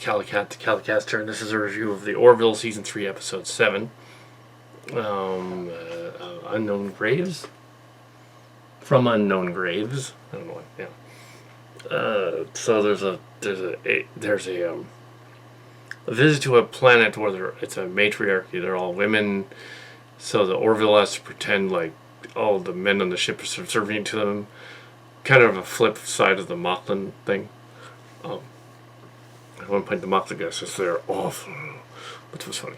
Calicat, the Calicat's turn. This is a review of the Orville Season 3, Episode 7. Unknown Graves? From Unknown Graves. I don't know what, yeah. So there's a visit to a planet where it's a matriarchy. They're all women. So the Orville has to pretend like all the men on the ship are subservient to them. Kind of a flip side of the Mocklin thing. At one point, the Mocklin guy says they're awful, which was funny.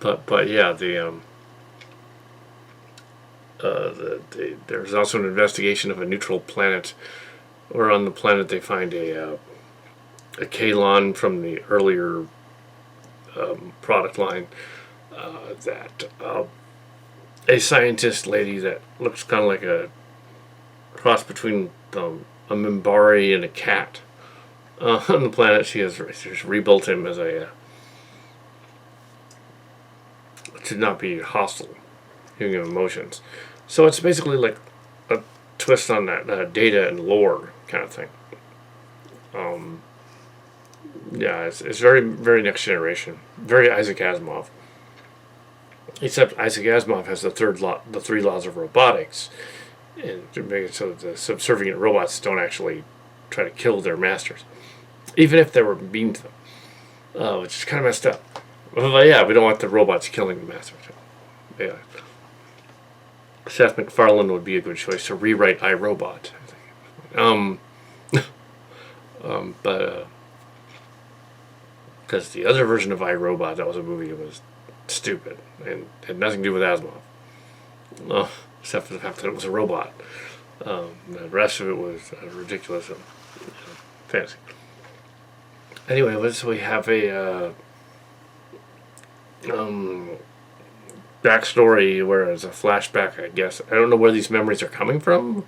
But yeah, there's also an investigation of a neutral planet, where on the planet they find a Kaylon from the earlier product line. A scientist lady that looks kind of like a cross between a Mimbari and a cat. On the planet, she's rebuilt him as to not be hostile, giving him emotions. So it's basically like a twist on that data and lore kind of thing. Yeah, it's very, very next generation, very Isaac Asimov. Except Isaac Asimov has the three laws of robotics, and to make it so that the subservient robots don't actually try to kill their masters, even if they were mean to them, which is kind of messed up. But yeah, we don't want the robots killing the masters. Yeah, Seth MacFarlane would be a good choice to rewrite iRobot. But because the other version of iRobot, that was a movie, it was stupid and had nothing to do with Asimov, except for the fact that it was a robot. The rest of it was ridiculous and fancy. Anyway, so we have a backstory where it's a flashback, I guess. I don't know where these memories are coming from.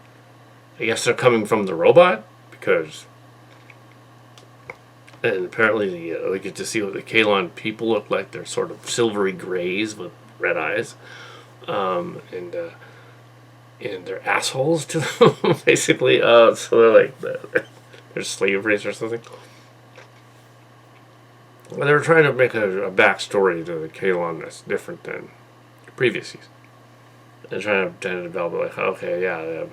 I guess they're coming from the robot, because... And apparently we get to see what the Kaylon people look like. They're sort of silvery grays with red eyes. And they're assholes to them, basically. So they're like... They're slave race or something. Well, they were trying to make a backstory to the Kaylon that's different than the previous season. They're trying to develop it like, okay, yeah,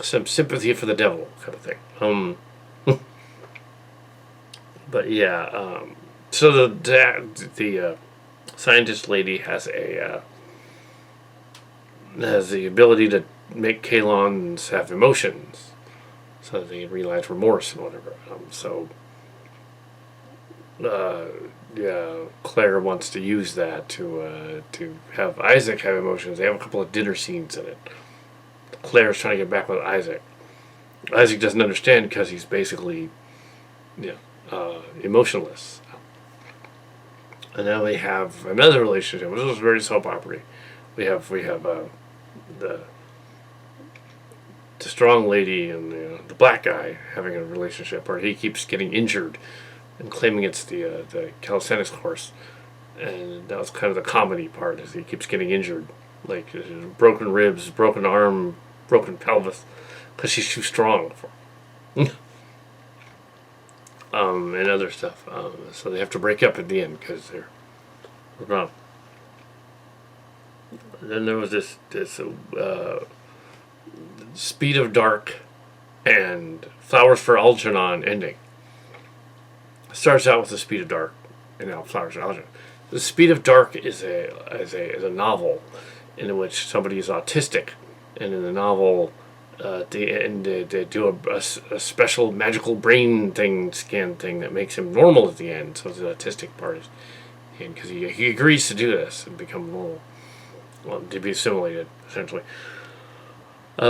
some sympathy for the devil kind of thing. But yeah, so the scientist lady has the ability to make Kaylons have emotions, so they realize remorse and whatever. Yeah, Claire wants to use that to have Isaac have emotions. They have a couple of dinner scenes in it. Claire's trying to get back with Isaac. Isaac doesn't understand because he's basically, emotionless. And then we have another relationship, which is very soap opera. We have the strong lady and the black guy having a relationship where he keeps getting injured and claiming it's the calisthenics course, and that was kind of the comedy part, is he keeps getting injured, like broken ribs, broken arm, broken pelvis, because she's too strong for him. And other stuff. So they have to break up at the end because they're wrong. Then there was this Speed of Dark and Flowers for Algernon ending. It starts out with the Speed of Dark and now Flowers for Algernon. The Speed of Dark is a novel in which somebody is autistic, and in the novel, at the end they do a special magical brain scan thing that makes him normal at the end. So the autistic part is, and because he agrees to do this and become normal, well, to be assimilated essentially.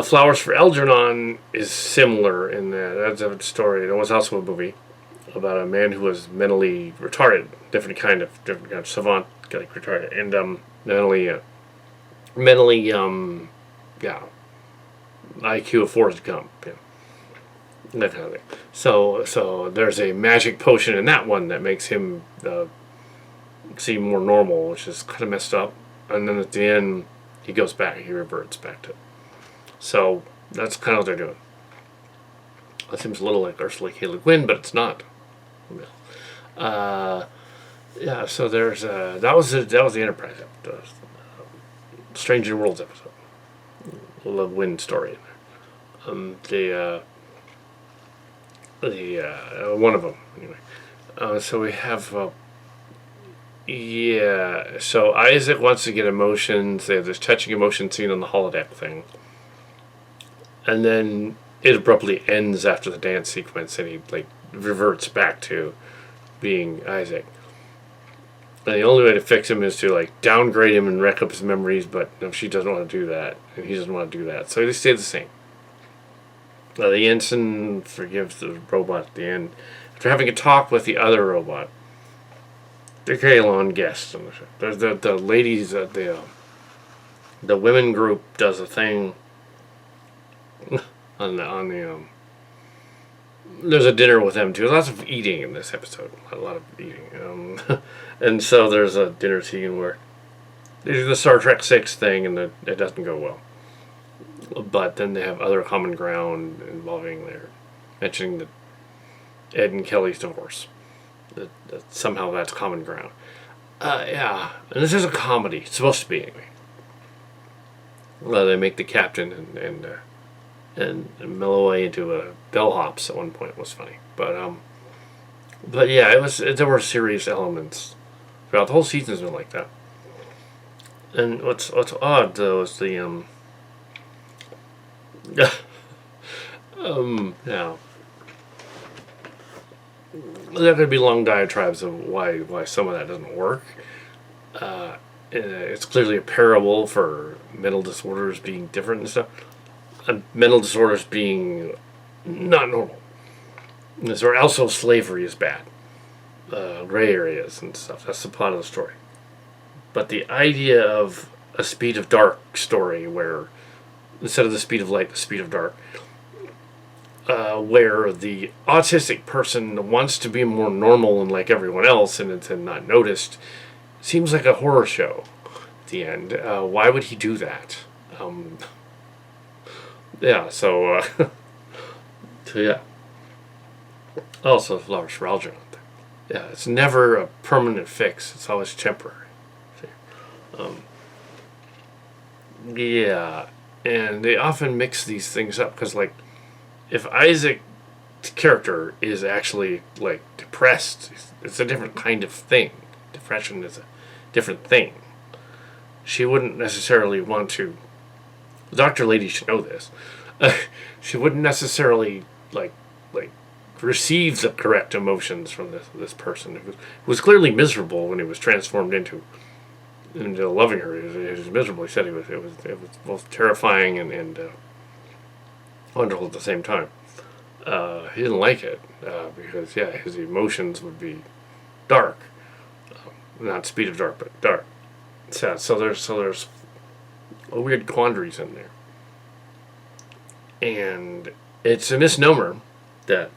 Flowers for Algernon is similar in that that's a story. There was also a movie about a man who was mentally retarded, different kind of savant, like retarded, and mentally IQ of Forrest Gump, that kind of thing. So there's a magic potion in that one that makes him seem more normal, which is kind of messed up. And then at the end, he goes back, he reverts back to it. So that's kind of what they're doing. That seems a little like Ursula K. Le Guin, but it's not. Yeah, so there's that was the Enterprise episode, Strange New Worlds episode, Love Wind story. The one of them anyway. So we have yeah. So Isaac wants to get emotions. They have this touching emotion scene on the holodeck thing, and then it abruptly ends after the dance sequence, and he like reverts back to being Isaac. And the only way to fix him is to like downgrade him and wreck up his memories, but no, she doesn't want to do that, and he doesn't want to do that, so they stay the same. The ensign forgives the robot at the end after having a talk with the other robot, the Kaylon guest. The ladies at the women group does a thing on the there's a dinner with them too. Lots of eating in this episode. A lot of eating. And so there's a dinner scene where they do the Star Trek 6 thing, and it doesn't go well. But then they have other common ground involving their mentioning that Ed and Kelly's divorce. That somehow that's common ground. Yeah, and this is a comedy. It's supposed to be anyway. Well, they make the captain and mellow away into a bellhops at one point. It was funny, but yeah, there were serious elements throughout the whole season's been like that. And what's odd though is the yeah, there could be long diatribes of why some of that doesn't work. It's clearly a parable for mental disorders being different and stuff. And mental disorders being not normal. Or also slavery is bad. Gray areas and stuff. That's the plot of the story. But the idea of a speed of dark story where instead of the speed of light, the speed of dark, where the autistic person wants to be more normal and like everyone else and it's not noticed, seems like a horror show at the end. Why would he do that? Yeah, so yeah. Also, Flowers for Algernon. Yeah, it's never a permanent fix. It's always temporary. Yeah, and they often mix these things up because, like, if Isaac's character is actually like depressed, it's a different kind of thing. Depression is a different thing. She wouldn't necessarily want to. Dr. Lady should know this. She wouldn't necessarily like receive the correct emotions from this person who was clearly miserable when he was transformed into loving her. He was miserable. He said it was both terrifying and wonderful at the same time. He didn't like it because his emotions would be dark, not speed of dark, but dark. Sad. So there's weird quandaries in there, and it's a misnomer that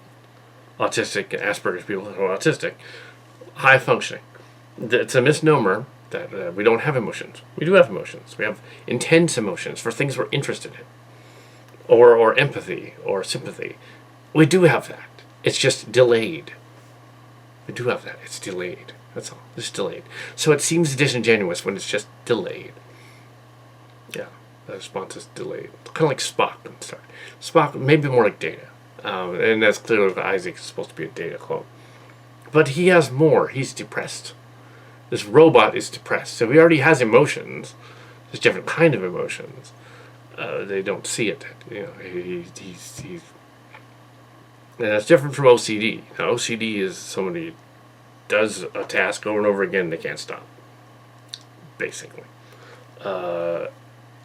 autistic and Asperger's people are autistic, high functioning. It's a misnomer that we don't have emotions. We do have emotions. We have intense emotions for things we're interested in, or empathy or sympathy. We do have that. It's just delayed. We do have that. It's delayed. That's all. It's delayed. So it seems disingenuous when it's just delayed. Yeah, the response is delayed. Kind of like Spock. Spock, maybe more like Data. And that's clearly Isaac is supposed to be a Data clone. But he has more. He's depressed. This robot is depressed. So he already has emotions. There's different kind of emotions. They don't see it. You know, he's and that's different from OCD. Now, OCD is somebody who does a task over and over again and they can't stop. Basically.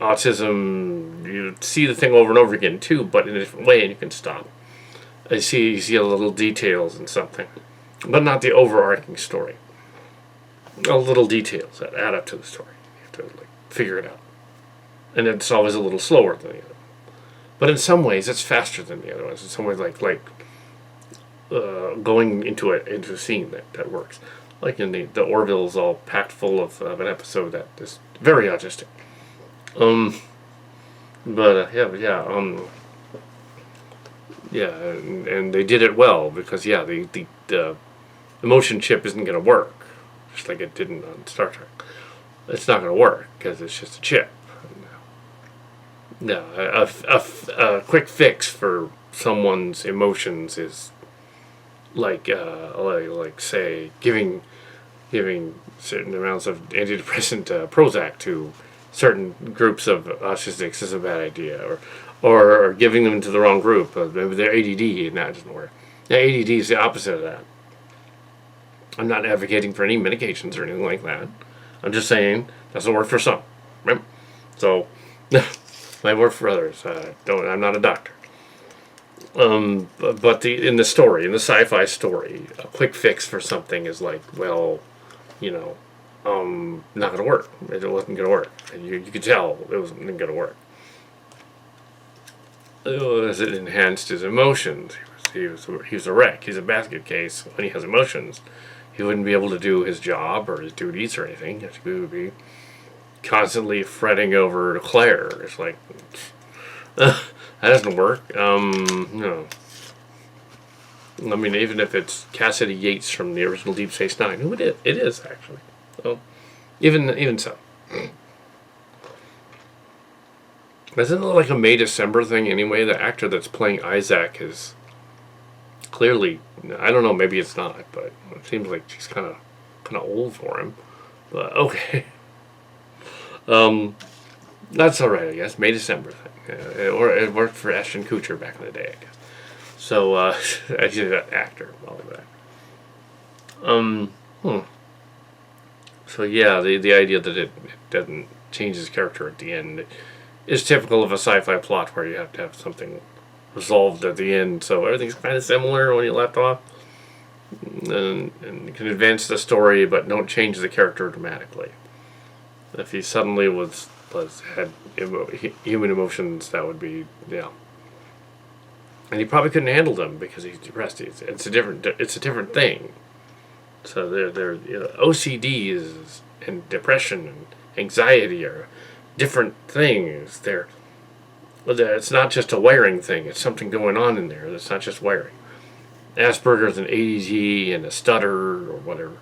Autism, you see the thing over and over again too, but in a different way, and you can stop. You see the little details in something, but not the overarching story. Little details that add up to the story. You have to figure it out, and it's always a little slower than the other. But in some ways, it's faster than the other ones. In some ways, going into a scene that works. Like in the Orville's all packed full of an episode that is very autistic. And they did it well because the emotion chip isn't going to work, just like it didn't on Star Trek. It's not going to work because it's just a chip. No, a quick fix for someone's emotions is like say giving certain amounts of antidepressant Prozac to certain groups of autistics is a bad idea, or giving them to the wrong group. Maybe they're ADD and that doesn't work. Now, ADD is the opposite of that. I'm not advocating for any medications or anything like that. I'm just saying doesn't work for some. Right? So, might work for others. I'm not a doctor. But in the sci-fi story, a quick fix for something is like, well, not gonna work. It wasn't gonna work. And you could tell it wasn't gonna work. As it enhanced his emotions, he was a wreck. He's a basket case. When he has emotions, he wouldn't be able to do his job or his duties or anything. He would be constantly fretting over Claire. It's like that doesn't work. No. I mean, even if it's Cassidy Yates from the original Deep Space Nine, who it is actually. So, even so, isn't it like a May December thing anyway? The actor that's playing Isaac is clearly, I don't know, maybe it's not, but it seems like she's kind of old for him. But okay, that's all right, I guess. May December thing, it worked for Ashton Kutcher back in the day, I guess. So, actually, that actor, all of that. So yeah, the idea that it doesn't change his character at the end is typical of a sci-fi plot where you have to have something resolved at the end, so everything's kind of similar when you left off, and you can advance the story, but don't change the character dramatically. If he suddenly had human emotions, that would be and he probably couldn't handle them because he's depressed. It's a different thing. So they're OCD and depression and anxiety are different things. It's not just a wiring thing. It's something going on in there. It's not just wiring. Asperger's an ADD and a stutter or whatever,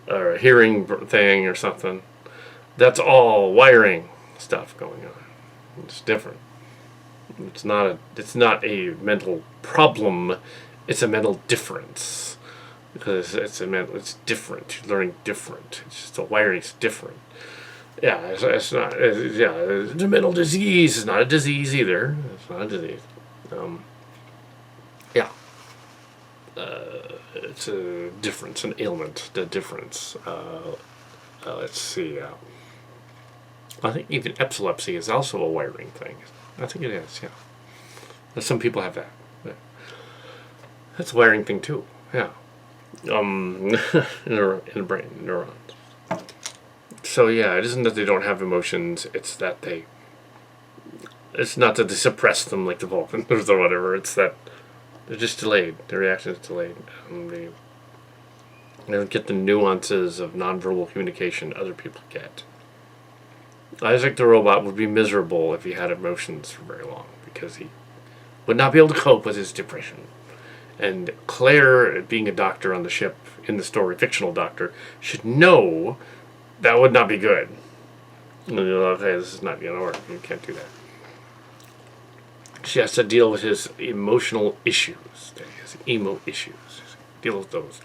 or a hearing thing or something. That's all wiring stuff going on. It's different. It's not a mental problem. It's a mental difference. Because it's different. You're learning different. It's just the wiring's different. Yeah, it's not. It's a mental disease. It's not a disease either. It's not a disease. It's a difference, an ailment. The difference. Let's see. I think even epilepsy is also a wiring thing. I think it is. Yeah. Some people have that. Yeah. That's a wiring thing too. Yeah. In the brain, neurons. So yeah, it isn't that they don't have emotions, it's not that they suppress them like the Vulcans or whatever, it's that they're just delayed, their reaction is delayed. They don't get the nuances of nonverbal communication other people get. Isaac the robot would be miserable if he had emotions for very long, because he would not be able to cope with his depression. And Claire, being a doctor on the ship in the story, fictional doctor, should know that would not be good. And okay, this is not going to work. You can't do that. She has to deal with his emotional issues. His emo issues. Deal with those.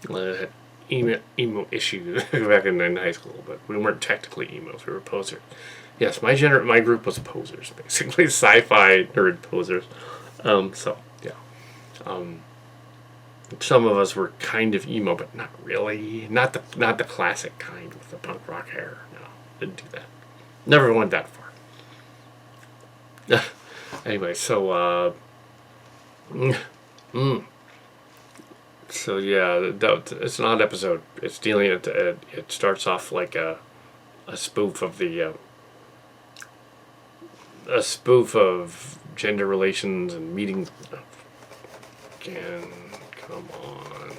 Had emo issues back in high school, but we weren't technically emos. We were posers. Yes, my group was posers, basically sci-fi nerd posers. So. Some of us were kind of emo, but not really. Not the classic kind with the punk rock hair. No, didn't do that. Never went that far. Anyway, so so yeah, it's an odd episode. It's dealing. It starts off like a spoof of a spoof of gender relations and meeting. Come on,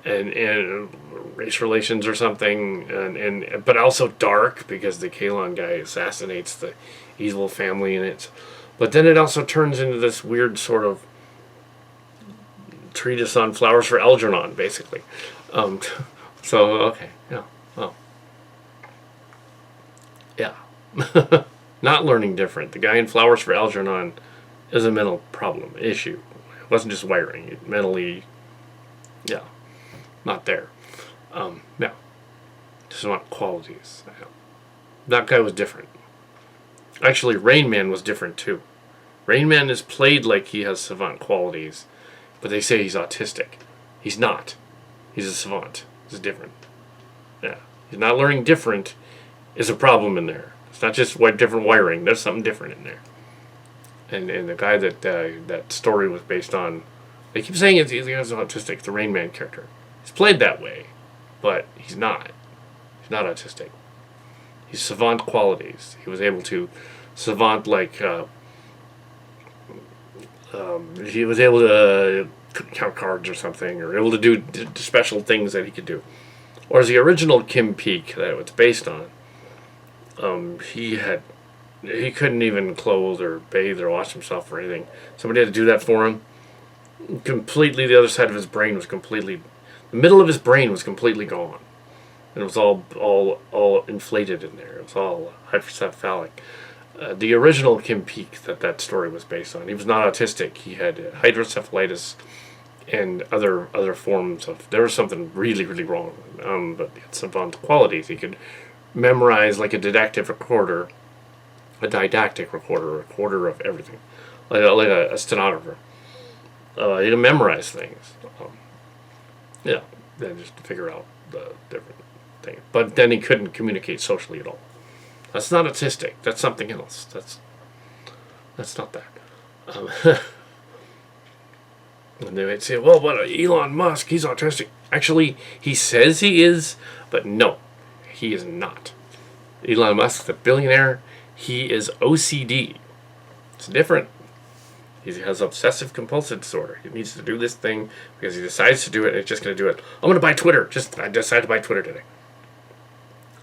and race relations or something, and but also dark because the Kaylon guy assassinates the evil family in it. But then it also turns into this weird sort of treatise on flowers for Algernon, basically. So, okay, yeah, well, yeah. Not learning different. The guy in Flowers for Algernon is a mental problem, issue. It wasn't just wiring. It mentally, yeah, not there. Yeah. Just not qualities. That guy was different. Actually, Rain Man was different too. Rain Man is played like he has savant qualities, but they say he's autistic. He's not. He's a savant. He's different. Yeah. He's not learning different is a problem in there. It's not just different wiring. There's something different in there. And the guy that that story was based on, they keep saying he's autistic, the Rain Man character. He's played that way, but he's not. He's not autistic. He's savant qualities. He was able to savant like he was able to count cards or something, or able to do special things that he could do. Whereas the original Kim Peek that it was based on, he couldn't even clothe or bathe or wash himself or anything. Somebody had to do that for him. Completely, the other side of his brain was completely, the middle of his brain was completely gone. And it was all inflated in there. It was all hydrocephalic. The original Kim Peek that story was based on, he was not autistic. He had hydrocephalitis and other forms of, there was something really, really wrong. But he had savant qualities. He could memorize like a didactic recorder, a recorder of everything, like a stenographer. He could memorize things. Yeah, then just to figure out the different things. But then he couldn't communicate socially at all. That's not autistic. That's something else. That's not that. And they would say, well, what, Elon Musk, he's autistic. Actually, he says he is, but no, he is not. Elon Musk, the billionaire, he is OCD. It's different. He has obsessive compulsive disorder. He needs to do this thing because he decides to do it and he's just going to do it. I'm going to buy Twitter. I decided to buy Twitter today.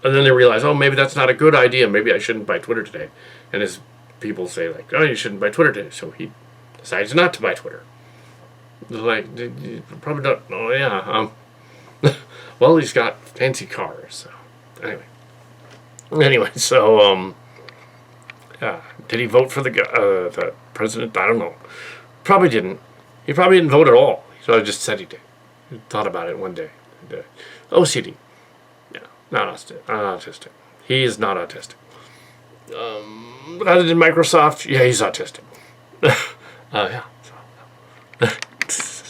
And then they realize, oh, maybe that's not a good idea. Maybe I shouldn't buy Twitter today. And his people say, like, oh, you shouldn't buy Twitter today. So he decides not to buy Twitter. They're like, you probably don't. Oh, yeah. Well, he's got fancy cars. So, anyway, so did he vote for the president? I don't know. Probably didn't. He probably didn't vote at all. So I just said he did. He thought about it one day. OCD. Yeah, not autistic. He is not autistic. Other than Microsoft, yeah, he's autistic. Yeah. So,